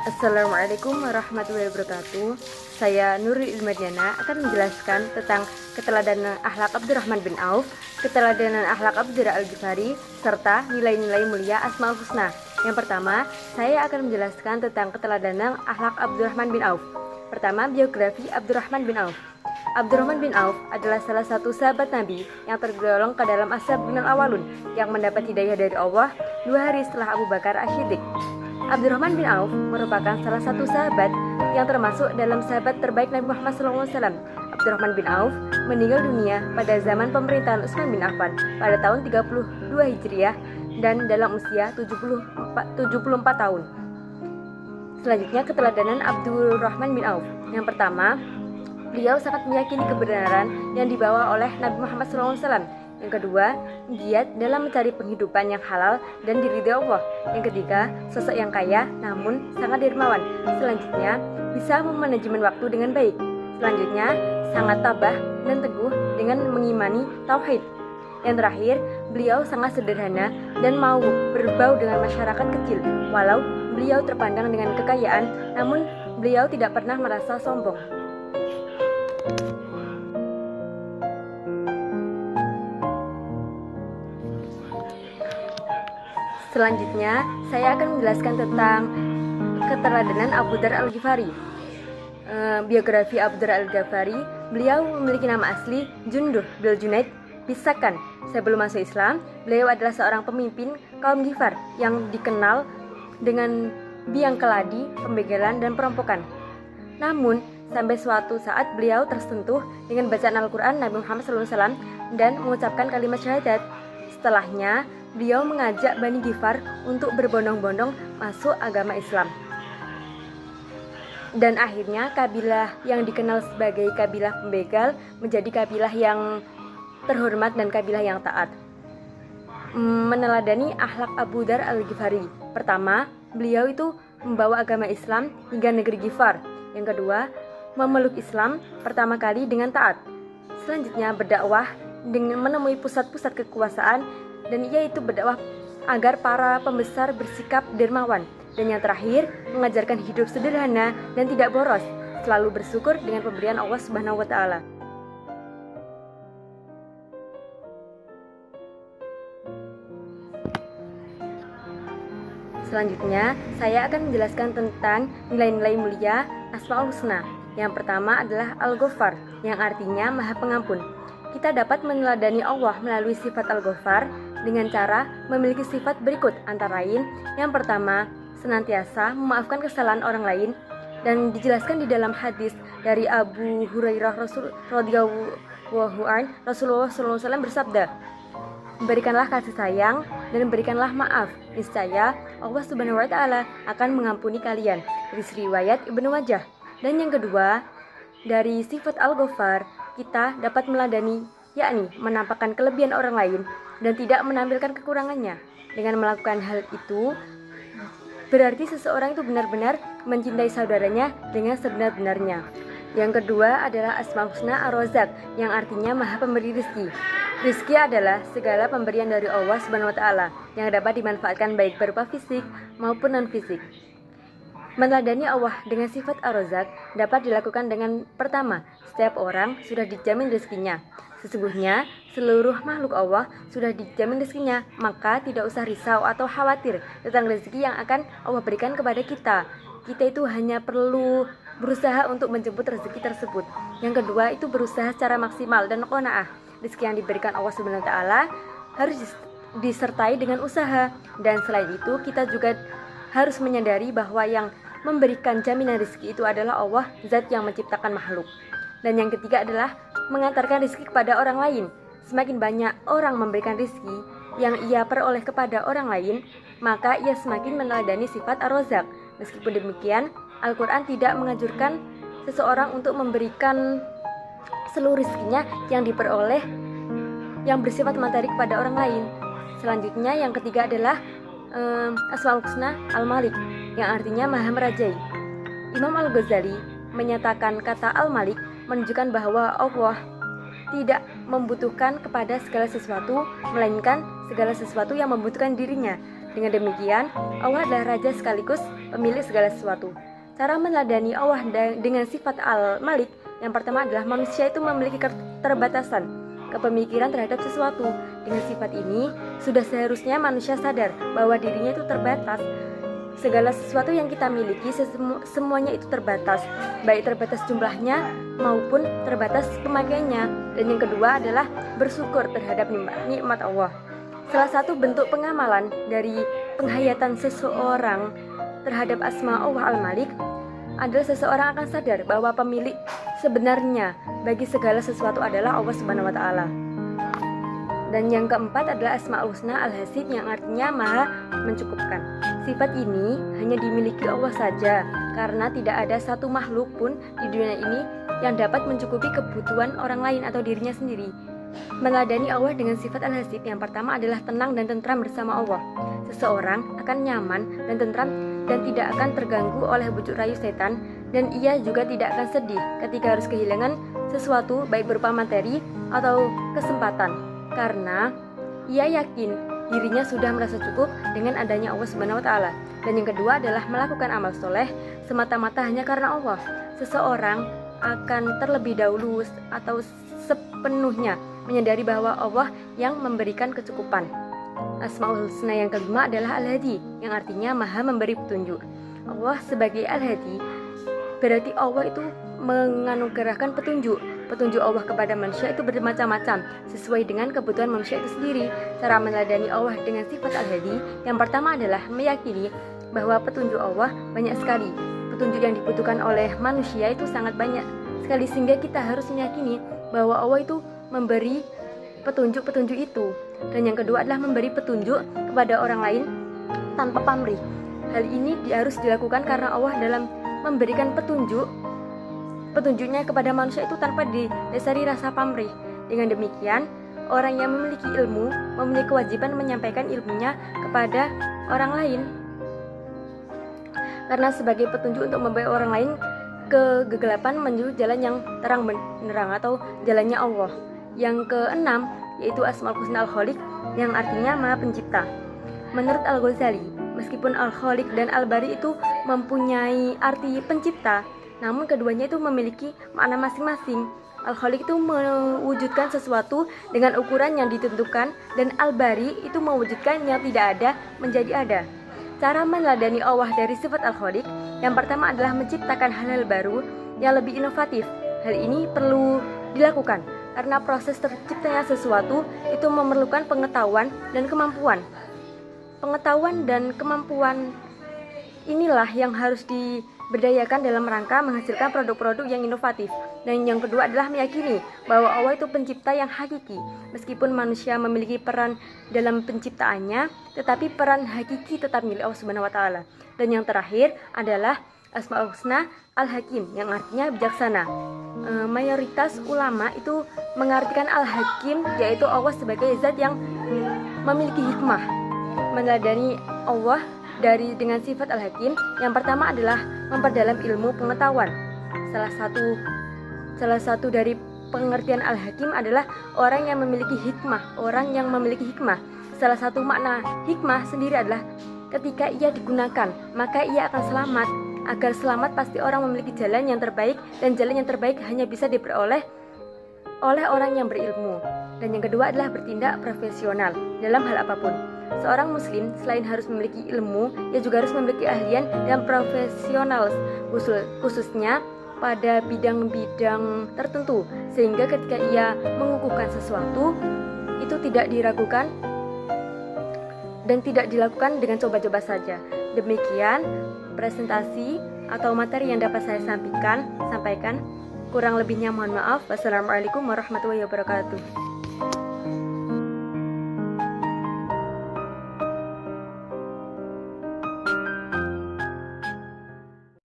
Assalamualaikum warahmatullahi wabarakatuh. Saya Nurul Ilmadiana akan menjelaskan tentang keteladanan akhlak Abdurrahman bin Auf, keteladanan akhlak Abu Dzar Al-Ghifari, serta nilai-nilai mulia Asmaul Husna. Yang pertama, saya akan menjelaskan tentang keteladanan akhlak Abdurrahman bin Auf. Pertama, biografi Abdurrahman bin Auf. Abdurrahman bin Auf adalah salah satu sahabat Nabi yang tergolong ke dalam as-sabiqun al-awwalun yang mendapat hidayah dari Allah 2 hari setelah Abu Bakar Asy-Shiddiq. Abdurrahman bin Auf merupakan salah satu sahabat yang termasuk dalam sahabat terbaik Nabi Muhammad SAW. Abdurrahman bin Auf meninggal dunia pada zaman pemerintahan Utsman bin Affan pada tahun 32 Hijriah dan dalam usia 74 tahun. Selanjutnya, keteladanan Abdurrahman bin Auf. Yang pertama, beliau sangat meyakini kebenaran yang dibawa oleh Nabi Muhammad SAW. Yang kedua, giat dalam mencari penghidupan yang halal dan diridhai Allah. Yang ketiga, sosok yang kaya namun sangat dermawan. Selanjutnya, bisa memanajemen waktu dengan baik. Selanjutnya, sangat tabah dan teguh dengan mengimani tauhid. Yang terakhir, beliau sangat sederhana dan mau berbau dengan masyarakat kecil. Walau beliau terpandang dengan kekayaan, namun beliau tidak pernah merasa sombong. Selanjutnya, saya akan menjelaskan tentang keteladanan Abu Dzar Al-Ghifari. Biografi Abu Dzar Al-Ghifari, beliau memiliki nama asli Junduh bil Junaid Bisakan. Sebelum masuk Islam, beliau adalah seorang pemimpin kaum Ghifar yang dikenal dengan biang keladi, pembegalan, dan perampokan. Namun, sampai suatu saat beliau tersentuh dengan bacaan Al-Quran Nabi Muhammad SAW dan mengucapkan kalimat syahadat. Setelahnya, beliau mengajak Bani Ghifar untuk berbondong-bondong masuk agama Islam. Dan akhirnya kabilah yang dikenal sebagai kabilah pembegal menjadi kabilah yang terhormat dan kabilah yang taat. Meneladani akhlak Abu Dzar Al-Ghifari. Pertama, beliau itu membawa agama Islam hingga negeri Ghifar. Yang kedua, memeluk Islam pertama kali dengan taat. Selanjutnya, berdakwah dengan menemui pusat-pusat kekuasaan, dan yaitu berdakwah agar para pembesar bersikap dermawan. Dan yang terakhir, mengajarkan hidup sederhana dan tidak boros, selalu bersyukur dengan pemberian Allah Subhanahu wa taala. Selanjutnya, saya akan menjelaskan tentang nilai-nilai mulia Asmaul Husna. Yang pertama adalah Al-Ghaffar, yang artinya Maha Pengampun. Kita dapat meneladani Allah melalui sifat Al-Ghaffar dengan cara memiliki sifat berikut, antara lain, yang pertama, senantiasa memaafkan kesalahan orang lain, dan dijelaskan di dalam hadis dari Abu Hurairah Rasulullah SAW bersabda, berikanlah kasih sayang dan berikanlah maaf, niscaya Allah Subhanahu wa taala akan mengampuni kalian. Hadis riwayat Ibnu Majah. Dan yang kedua, dari sifat Al-Ghaffar kita dapat meladani, yakni menampakkan kelebihan orang lain dan tidak menampilkan kekurangannya. Dengan melakukan hal itu, berarti seseorang itu benar-benar mencintai saudaranya dengan sebenar-benarnya. Yang kedua adalah Asmaul Husna Ar-Razzaq, yang artinya Maha Pemberi Rizki. Rizki adalah segala pemberian dari Allah Subhanahu wa taala yang dapat dimanfaatkan baik berupa fisik maupun non-fisik. Meneladani Allah dengan sifat Ar-Razzaq dapat dilakukan dengan pertama, setiap orang sudah dijamin rezekinya. Sesungguhnya seluruh makhluk Allah sudah dijamin rezekinya, maka tidak usah risau atau khawatir tentang rezeki yang akan Allah berikan kepada kita. Kita itu hanya perlu berusaha untuk menjemput rezeki tersebut. Yang kedua itu berusaha secara maksimal dan qanaah. Rezeki yang diberikan Allah Subhanahu wa taala harus disertai dengan usaha. Dan selain itu kita juga harus menyadari bahwa yang memberikan jaminan rezeki itu adalah Allah, zat yang menciptakan makhluk. Dan yang ketiga adalah mengantarkan rezeki kepada orang lain. Semakin banyak orang memberikan rezeki yang ia peroleh kepada orang lain, maka ia semakin meneladani sifat Ar-Razzaq. Meskipun demikian, Al-Quran tidak menganjurkan seseorang untuk memberikan seluruh rezekinya yang diperoleh yang bersifat materi kepada orang lain. Selanjutnya, yang ketiga adalah Asmaul Husna Al-Malik, yang artinya Maha Merajai. Imam Al-Ghazali menyatakan kata Al-Malik menunjukkan bahwa Allah tidak membutuhkan kepada segala sesuatu, melainkan segala sesuatu yang membutuhkan dirinya. Dengan demikian, Allah adalah Raja sekaligus pemilik segala sesuatu. Cara meneladani Allah dengan sifat Al-Malik, yang pertama adalah manusia itu memiliki keterbatasan, kepemikiran terhadap sesuatu. Dengan sifat ini, sudah seharusnya manusia sadar bahwa dirinya itu terbatas. Segala sesuatu yang kita miliki, semuanya itu terbatas, baik terbatas jumlahnya maupun terbatas pemakaiannya. Dan yang kedua adalah bersyukur terhadap nikmat Allah. Salah satu bentuk pengamalan dari penghayatan seseorang terhadap asma Allah Al-Malik adalah seseorang akan sadar bahwa pemilik sebenarnya bagi segala sesuatu adalah Allah Subhanahu wa Ta'ala. Dan yang keempat adalah Asmaul Husna Al-Hasib, yang artinya Maha Mencukupkan. Sifat ini hanya dimiliki Allah saja, karena tidak ada satu makhluk pun di dunia ini yang dapat mencukupi kebutuhan orang lain atau dirinya sendiri. Meneladani Allah dengan sifat Al-Hasib yang pertama adalah tenang dan tentram bersama Allah. Seseorang akan nyaman dan tentram dan tidak akan terganggu oleh bujuk rayu setan, dan ia juga tidak akan sedih ketika harus kehilangan sesuatu baik berupa materi atau kesempatan, karena ia yakin dirinya sudah merasa cukup dengan adanya Allah Subhanahu wa Ta'ala. Dan yang kedua adalah melakukan amal soleh semata-mata hanya karena Allah. Seseorang akan terlebih dahulu atau sepenuhnya menyadari bahwa Allah yang memberikan kecukupan. Asmaul Husna yang kelima adalah Al-Hadi, yang artinya Maha Memberi Petunjuk. Allah sebagai Al-Hadi berarti Allah itu menganugerahkan petunjuk. Petunjuk Allah kepada manusia itu bermacam-macam sesuai dengan kebutuhan manusia itu sendiri. Cara meneladani Allah dengan sifat Al-Hadi yang pertama adalah meyakini bahwa petunjuk Allah banyak sekali. Petunjuk yang dibutuhkan oleh manusia itu sangat banyak sekali, sehingga kita harus meyakini bahwa Allah itu memberi petunjuk-petunjuk itu. Dan yang kedua adalah memberi petunjuk kepada orang lain tanpa pamrih. Hal ini harus dilakukan karena Allah dalam memberikan petunjuknya kepada manusia itu tanpa didasari rasa pamrih. Dengan demikian, orang yang memiliki ilmu memiliki kewajiban menyampaikan ilmunya kepada orang lain, karena sebagai petunjuk untuk membawa orang lain ke kegelapan menuju jalan yang terang benderang atau jalannya Allah. Yang keenam yaitu Asmaul Husna Al-Khaliq, yang artinya Maha Pencipta. Menurut Al-Ghazali, meskipun Al-Khaliq dan Al-Bari itu mempunyai arti pencipta, namun keduanya itu memiliki makna masing-masing. Al-Khaliq itu mewujudkan sesuatu dengan ukuran yang ditentukan, dan Al-Bari itu mewujudkan yang tidak ada menjadi ada. Cara meneladani Allah dari sifat Al-Khaliq yang pertama adalah menciptakan hal-hal baru yang lebih inovatif. Hal ini perlu dilakukan karena proses terciptanya sesuatu itu memerlukan pengetahuan dan kemampuan. Pengetahuan dan kemampuan inilah yang harus diberdayakan dalam rangka menghasilkan produk-produk yang inovatif. Dan yang kedua adalah meyakini bahwa Allah itu pencipta yang hakiki. Meskipun manusia memiliki peran dalam penciptaannya, tetapi peran hakiki tetap milik Allah Subhanahu wa Ta'ala. Dan yang terakhir adalah Asmaul Husna Al-Hakim, yang artinya bijaksana. Mayoritas ulama itu mengartikan Al-Hakim yaitu Allah sebagai zat yang memiliki hikmah. Meneladani Allah dengan sifat Al-Hakim yang pertama adalah memperdalam ilmu pengetahuan. Salah satu dari pengertian Al-Hakim adalah orang yang memiliki hikmah. Salah satu makna hikmah sendiri adalah ketika ia digunakan maka ia akan selamat. Agar selamat pasti orang memiliki jalan yang terbaik, dan jalan yang terbaik hanya bisa diperoleh oleh orang yang berilmu. Dan yang kedua adalah bertindak profesional dalam hal apapun. Seorang muslim selain harus memiliki ilmu, ia juga harus memiliki keahlian dan profesional, khususnya pada bidang-bidang tertentu, sehingga ketika ia mengukuhkan sesuatu itu tidak diragukan dan tidak dilakukan dengan coba-coba saja. Demikian presentasi atau materi yang dapat saya sampaikan. Kurang lebihnya mohon maaf. Wassalamualaikum warahmatullahi wabarakatuh.